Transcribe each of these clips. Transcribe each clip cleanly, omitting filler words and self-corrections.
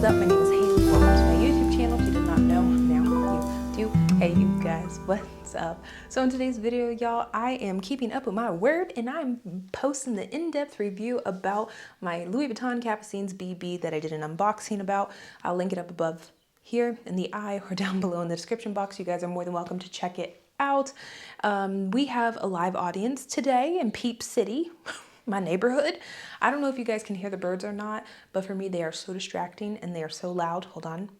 is up? My name is Hayley. Welcome to my YouTube channel. If you did not know, now you do. Hey you guys, what's up? So in today's video, y'all, I am keeping up with my word and I'm posting the in-depth review about my Louis Vuitton Capucines BB that I did an unboxing about. I'll link it up above here in the eye or down below in the description box. You guys are more than welcome to check it out. We have a live audience today in Peep City. My neighborhood. I don't know if you guys can hear the birds or not, but for me they are so distracting and they are so loud. Hold on.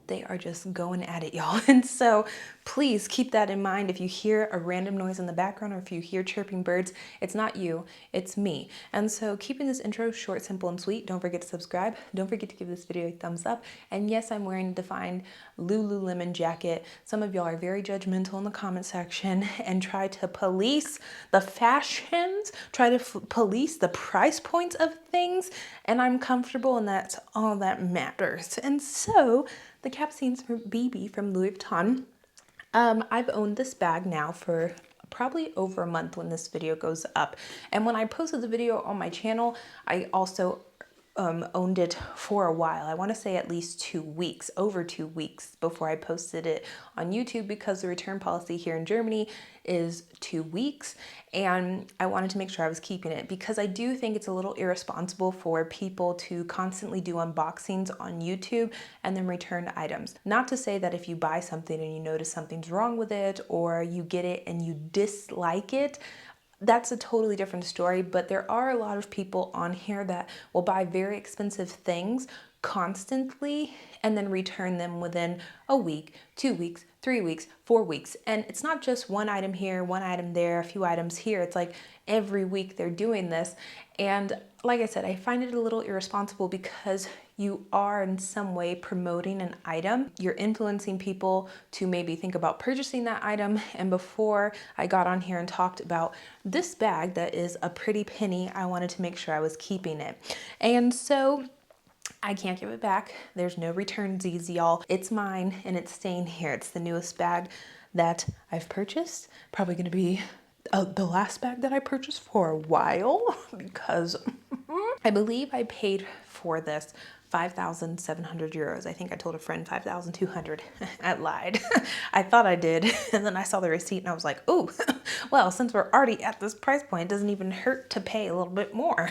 They are just going at it, y'all. And so please keep that in mind. If you hear a random noise in the background or if you hear chirping birds, it's not you, it's me. And so keeping this intro short, simple, and sweet. Don't forget to subscribe. Don't forget to give this video a thumbs up. And yes, I'm wearing a defined Lululemon jacket. Some of y'all are very judgmental in the comment section and try to police the fashions, try to police the price points of things. And I'm comfortable and that's all that matters. And so the Capucines BB from Louis Vuitton. I've owned this bag now for probably over a month when this video goes up. And when I posted the video on my channel, I also owned it for a while. I want to say at least 2 weeks, over 2 weeks before I posted it on YouTube because the return policy here in Germany is 2 weeks. And I wanted to make sure I was keeping it because I do think it's a little irresponsible for people to constantly do unboxings on YouTube and then return items. Not to say that if you buy something and you notice something's wrong with it or you get it and you dislike it, that's a totally different story, but there are a lot of people on here that will buy very expensive things constantly and then return them within a week, 2 weeks, 3 weeks, 4 weeks. And it's not just one item here, one item there, a few items here. It's like every week they're doing this. And like I said, I find it a little irresponsible because you are in some way promoting an item. You're influencing people to maybe think about purchasing that item. And before I got on here and talked about this bag that is a pretty penny, I wanted to make sure I was keeping it. And so I can't give it back. There's no returnsies, y'all. It's mine and it's staying here. It's the newest bag that I've purchased. Probably gonna be the last bag that I purchased for a while because I believe I paid for this 5,700 euros. I think I told a friend 5,200. I lied. I thought I did. And then I saw the receipt and I was like, oh, well, since we're already at this price point, it doesn't even hurt to pay a little bit more.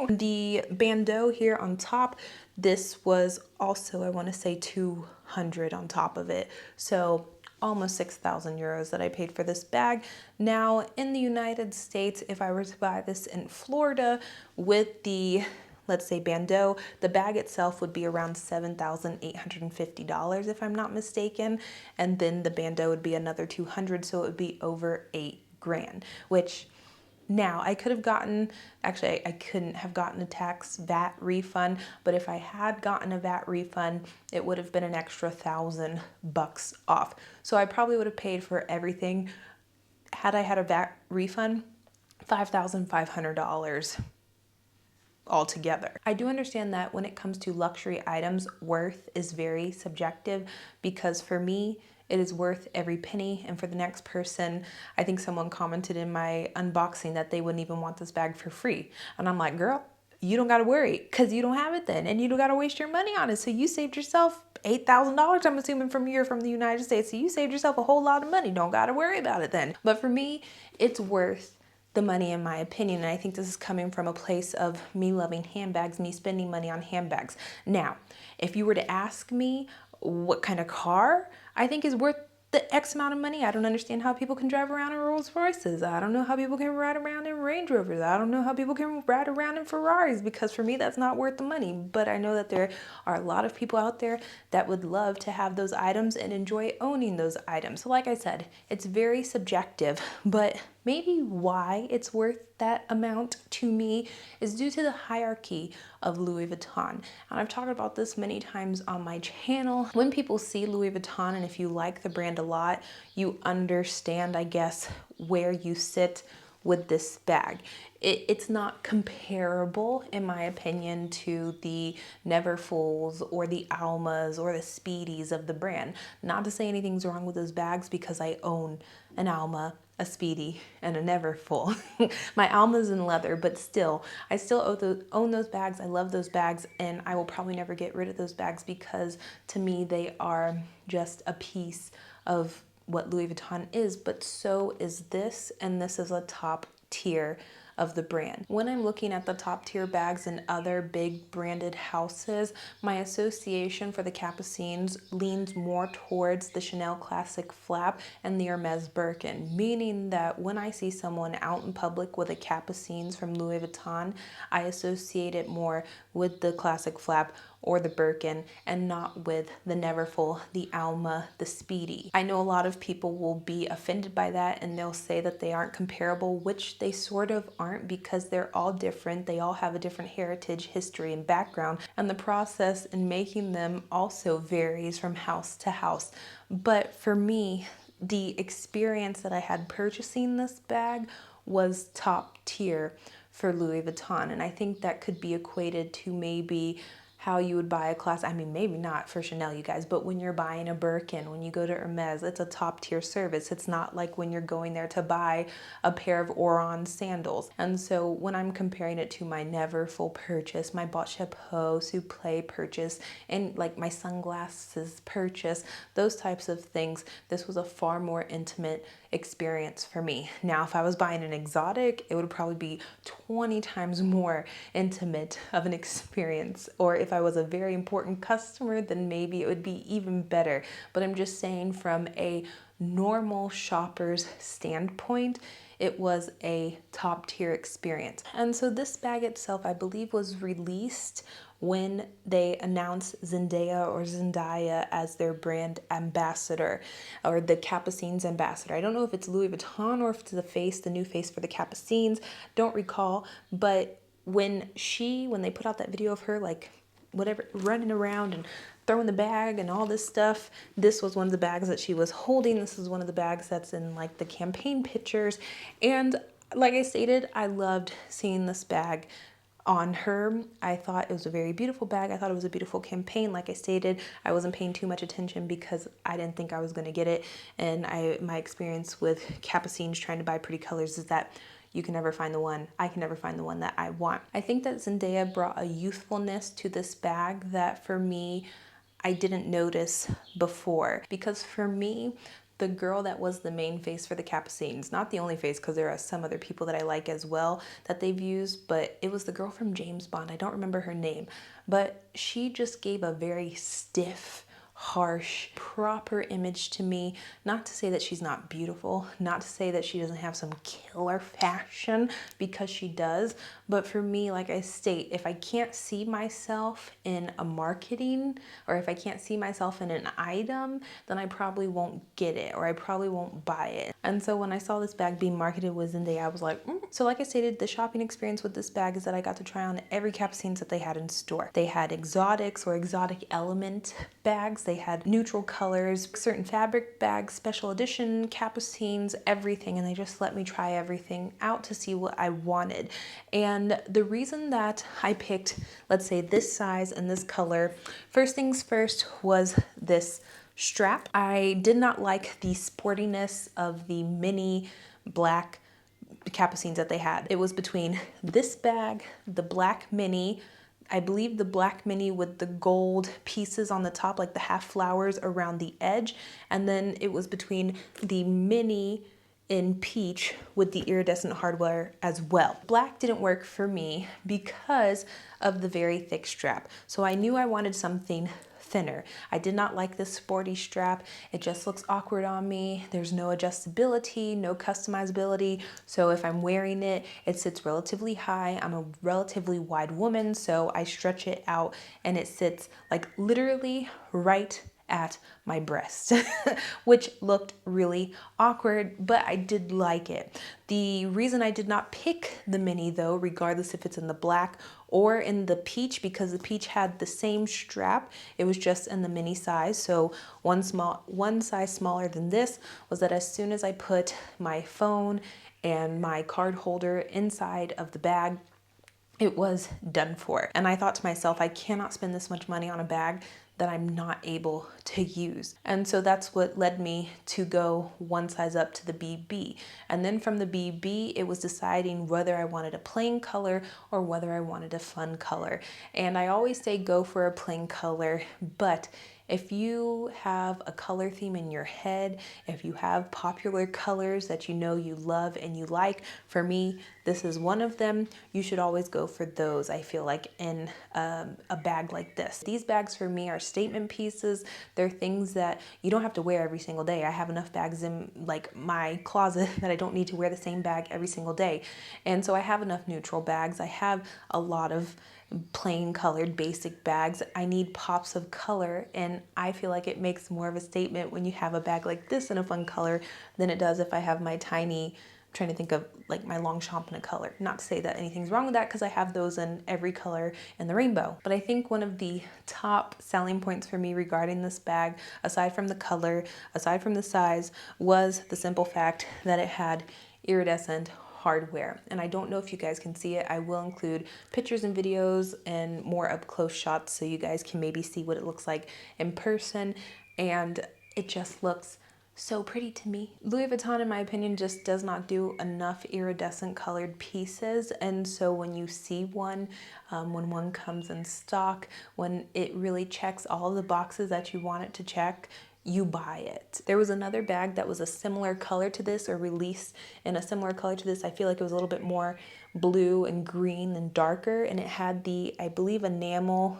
The bandeau here on top, this was also, I want to say 200 on top of it. So almost 6,000 euros that I paid for this bag. Now in the United States, if I were to buy this in Florida with the, let's say bandeau, the bag itself would be around $7,850 if I'm not mistaken. And then the bandeau would be another 200. So it would be over 8 grand, which now I could have gotten, actually I couldn't have gotten a VAT refund, but if I had gotten a VAT refund, it would have been an extra $1,000 off. So I probably would have paid for everything. Had I had a VAT refund, $5,500 altogether. I do understand that when it comes to luxury items, worth is very subjective because for me, it is worth every penny. And for the next person, I think someone commented in my unboxing that they wouldn't even want this bag for free. And I'm like, girl, you don't got to worry because you don't have it then. And you don't got to waste your money on it. So you saved yourself $8,000, I'm assuming from the United States. So you saved yourself a whole lot of money. Don't got to worry about it then. But for me, it's worth the money in my opinion. And I think this is coming from a place of me loving handbags, me spending money on handbags. Now, if you were to ask me what kind of car I think is worth the X amount of money, I don't understand how people can drive around in Rolls Royces. I don't know how people can ride around in Range Rovers. I don't know how people can ride around in Ferraris because for me, that's not worth the money. But I know that there are a lot of people out there that would love to have those items and enjoy owning those items. So like I said, it's very subjective, but maybe why it's worth that amount to me is due to the hierarchy of Louis Vuitton. And I've talked about this many times on my channel. When people see Louis Vuitton and if you like the brand a lot, you understand, I guess, where you sit with this bag. It's not comparable, in my opinion, to the Neverfulls or the Almas or the Speedies of the brand. Not to say anything's wrong with those bags, because I own an Alma, a Speedy, and a Neverfull. My Alma's in leather, but still, I still own those bags. I love those bags, and I will probably never get rid of those bags, because to me they are just a piece of what Louis Vuitton is, but so is this, and this is a top tier of the brand. When I'm looking at the top tier bags in other big branded houses, my association for the Capucines leans more towards the Chanel Classic Flap and the Hermes Birkin, meaning that when I see someone out in public with a Capucines from Louis Vuitton, I associate it more with the Classic Flap or the Birkin, and not with the Neverfull, the Alma, the Speedy. I know a lot of people will be offended by that, and they'll say that they aren't comparable, which they sort of aren't, because they're all different. They all have a different heritage, history, and background, and the process in making them also varies from house to house. But for me, the experience that I had purchasing this bag was top tier for Louis Vuitton, and I think that could be equated to maybe how you would buy a class, I mean, maybe not for Chanel, you guys, but when you're buying a Birkin, when you go to Hermes, it's a top tier service. It's not like when you're going there to buy a pair of Oron sandals. And so when I'm comparing it to my Neverfull purchase, my Botte Chapeau Souple purchase, and like my sunglasses purchase, those types of things, this was a far more intimate experience for me. Now, if I was buying an exotic, it would probably be 20 times more intimate of an experience. Or if I was a very important customer, then maybe it would be even better. But I'm just saying, from a normal shopper's standpoint, it was a top tier experience. And so this bag itself, I believe, was released when they announced Zendaya as their brand ambassador, or the Capucines ambassador. I don't know if it's Louis Vuitton or if it's the new face for the Capucines, don't recall. But when they put out that video of her, like, whatever, running around and throwing the bag and all this stuff, this was one of the bags that she was holding. This is one of the bags that's in like the campaign pictures. And like I stated, I loved seeing this bag on her. I thought it was a very beautiful bag. I thought it was a beautiful campaign. Like I stated, I wasn't paying too much attention because I didn't think I was going to get it. And my experience with Capucines trying to buy pretty colors is that you can never find the one. I can never find the one that I want. I think that Zendaya brought a youthfulness to this bag that for me, I didn't notice before. Because for me, the girl that was the main face for the Capucines, not the only face, because there are some other people that I like as well that they've used, but it was the girl from James Bond. I don't remember her name, but she just gave a very stiff, harsh, proper image to me. Not to say that she's not beautiful, not to say that she doesn't have some killer fashion, because she does, but for me, like I state, if I can't see myself in a marketing, or if I can't see myself in an item, then I probably won't get it, or I probably won't buy it. And so when I saw this bag being marketed with Zendaya, I was like, So like I stated, the shopping experience with this bag is that I got to try on every Capucines that they had in store. They had exotics or exotic element bags. They had neutral colors, certain fabric bags, special edition Capucines, everything. And they just let me try everything out to see what I wanted. And the reason that I picked, let's say, this size and this color, first things first, was this strap. I did not like the sportiness of the mini black Capucines that they had. It was between this bag, the black mini, I believe the black mini with the gold pieces on the top, like the half flowers around the edge, and then it was between the mini in peach with the iridescent hardware as well. Black didn't work for me because of the very thick strap. So I knew I wanted something thinner. I did not like this sporty strap. It just looks awkward on me. There's no adjustability, no customizability. So if I'm wearing it, it sits relatively high. I'm a relatively wide woman, so I stretch it out and it sits like literally right at my breast, which looked really awkward, but I did like it. The reason I did not pick the mini though, regardless if it's in the black or in the peach, because the peach had the same strap. It was just in the mini size. So one size smaller than this was that as soon as I put my phone and my card holder inside of the bag, it was done for. And I thought to myself, I cannot spend this much money on a bag that I'm not able to use. And so that's what led me to go one size up to the BB. And then from the BB, it was deciding whether I wanted a plain color or whether I wanted a fun color. And I always say go for a plain color, but if you have a color theme in your head, if you have popular colors that you know you love and you like, for me, this is one of them, you should always go for those, I feel like, in a bag like this. These bags for me are statement pieces. They're things that you don't have to wear every single day. I have enough bags in like my closet that I don't need to wear the same bag every single day. And so I have enough neutral bags. I have a lot of plain colored basic bags. I need pops of color, and I feel like it makes more of a statement when you have a bag like this in a fun color than it does if I have my tiny, I'm trying to think of like my Longchamp in a color. Not to say that anything's wrong with that, because I have those in every color in the rainbow. But I think one of the top selling points for me regarding this bag, aside from the color, aside from the size, was the simple fact that it had iridescent hardware. And I don't know if you guys can see it. I will include pictures and videos and more up close shots so you guys can maybe see what it looks like in person. And it just looks so pretty to me. Louis Vuitton, in my opinion, just does not do enough iridescent colored pieces. And so when you see one, when one comes in stock, when it really checks all the boxes that you want it to check, you buy it. There was another bag that was a similar color to this, or released in a similar color to this. I feel like it was a little bit more blue and green and darker, and it had the, I believe, enamel,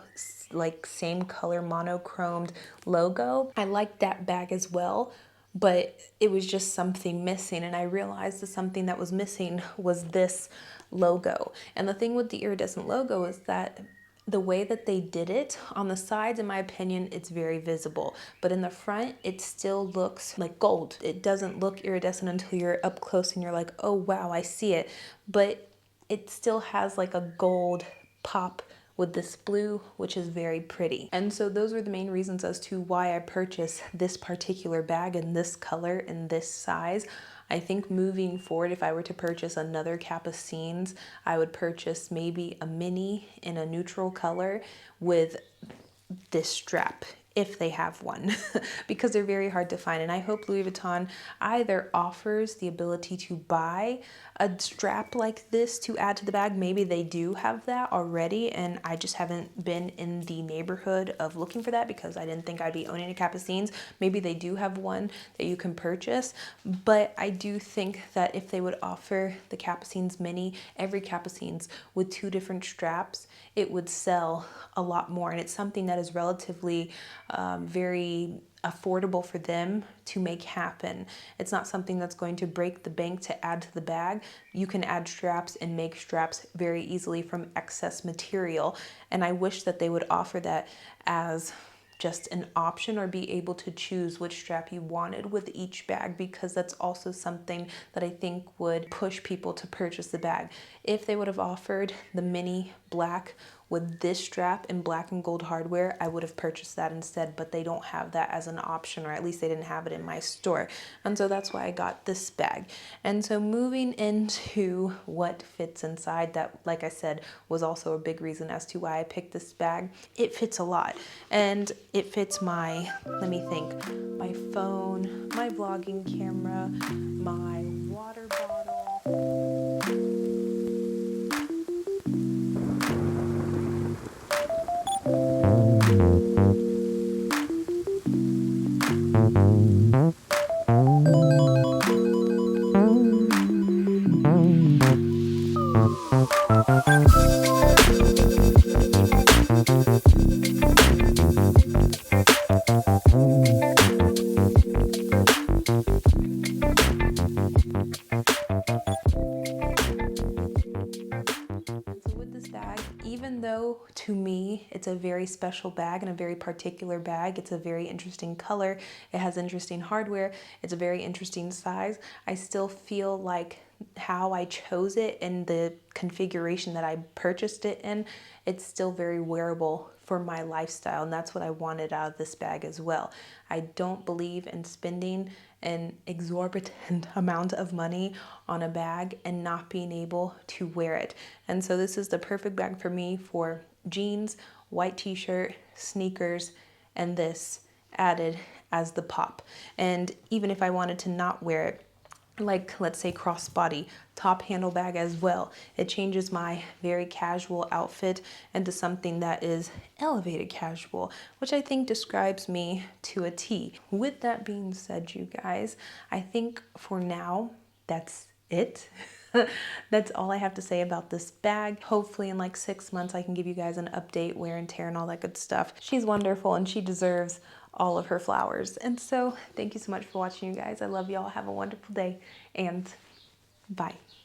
like same color monochromed logo. I liked that bag as well, but it was just something missing, and I realized that something that was missing was this logo. And the thing with the iridescent logo is that the way that they did it on the sides, in my opinion, it's very visible, but in the front it still looks like gold. It doesn't look iridescent until you're up close and you're like, oh wow, I see it, but it still has like a gold pop with this blue, which is very pretty. And so those were the main reasons as to why I purchased this particular bag in this color, in this size. I think moving forward, if I were to purchase another Capucines, I would purchase maybe a mini in a neutral color with this strap, if they have one, because they're very hard to find. And I hope Louis Vuitton either offers the ability to buy a strap like this to add to the bag. Maybe they do have that already, and I just haven't been in the neighborhood of looking for that because I didn't think I'd be owning a Capucines. Maybe they do have one that you can purchase, but I do think that if they would offer the Capucines mini, every Capucines with 2 different straps, it would sell a lot more. And it's something that is relatively very affordable for them to make happen. It's not something that's going to break the bank to add to the bag. You can add straps and make straps very easily from excess material. And I wish that they would offer that as just an option, or be able to choose which strap you wanted with each bag, because that's also something that I think would push people to purchase the bag. If they would have offered the mini black with this strap in black and gold hardware, I would have purchased that instead, but they don't have that as an option, or at least they didn't have it in my store. And so that's why I got this bag. And so moving into what fits inside, that, like I said, was also a big reason as to why I picked this bag. It fits a lot, and it fits my, let me think, my phone, my vlogging camera, my water bottle. Even though to me it's a very special bag and a very particular bag, it's a very interesting color, it has interesting hardware, it's a very interesting size, I still feel like how I chose it and the configuration that I purchased it in, it's still very wearable for my lifestyle, and that's what I wanted out of this bag as well. I don't believe in spending an exorbitant amount of money on a bag and not being able to wear it. And so this is the perfect bag for me for jeans, white t-shirt, sneakers, and this added as the pop. And even if I wanted to not wear it, like let's say crossbody, top handle bag as well, it changes my very casual outfit into something that is elevated casual, which I think describes me to a T. With that being said, you guys, I think for now that's it. That's all I have to say about this bag. Hopefully in like 6 months I can give you guys an update, wear and tear and all that good stuff. She's wonderful and she deserves all of her flowers. And so thank you so much for watching, you guys. I love y'all. Have a wonderful day and bye.